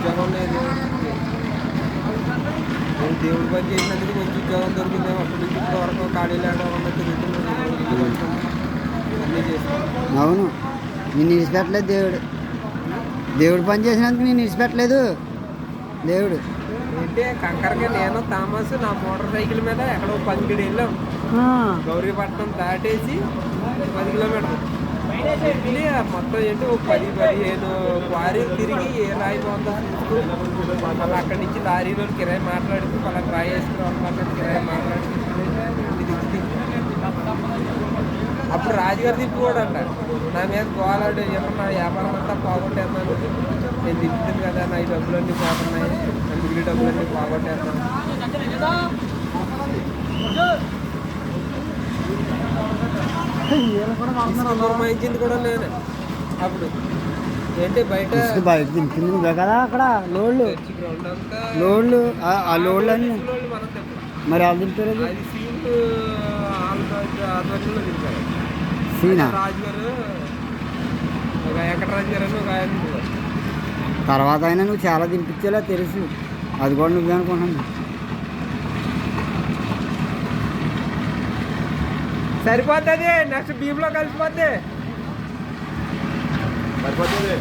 ఉద్యోగం లేదు. నేను దేవుడి పని చేసినందుకు మంచి ఉద్యోగం దొరికింది. అప్పటి నుంచి ఇప్పటి వరకు ఖాళీ లేకుండా తిరుగుతున్నాను. అన్నీ చేస్తాను. అవును, నేను ఇడిచిపెట్టలేదు దేవుడు. దేవుడు పని చేసినందుకు నేను ఇడిచిపెట్టలేదు దేవుడు. ఏంటి కంకరగా నేను తామస్ నా మోటార్ సైకిల్ మీద ఎక్కడో 17 వెళ్ళాం. గౌరీపట్నం దాటేసి 10 కిలోమీటర్లు వెళ్ళి మొత్తం ఏంటి 10-15 క్వారీలు తిరిగి ఏ రాయి బాగుందో చూసుకుని మళ్ళీ అక్కడి నుంచి లారీలో కిరాయి మాట్లాడుతూ మళ్ళీ రాయి వేసుకుని కిరాయి మాట్లాడి అప్పుడు రాజుగారు తిప్పుకోడు అంటారు. నా మీద గోలాడు ఏమన్నా వ్యాపారం అంతా పోగొట్టేస్తున్నాను, నేను తిప్పుతుంది కదా, నా ఈ డబ్బులన్నీ పోతున్నాయి, నా మిగిలిన డబ్బులన్నీ పోగొట్టేస్తాను. పురమాయించింది కూడా నేనే అప్పుడు. ఏంటి బయట బయట దింపింది నువ్వే కదా అక్కడ లోళ్ళు గ్రౌండ్ అంతా లోళ్ళు ఆ లోళ్ళు అన్నీ మనం తిప్పాలి. మరి వాళ్ళు దింపారు. అది సీన్ ఆధ్వర్యంలో తిప్పారు. సీనా రాజుగారు ఒక వెంకటరాజు గారు అని ఒక ఆయన ఉన్నారు. తర్వాత అయినా నువ్వు చాలా దింపించేలా తెలుసు, అది కూడా నువ్వే అనుకుంటున్నాను. సరిపోతుంది, నెక్స్ట్ భీమ్లో కలిసిపోద్ది. సరిపోతుంది.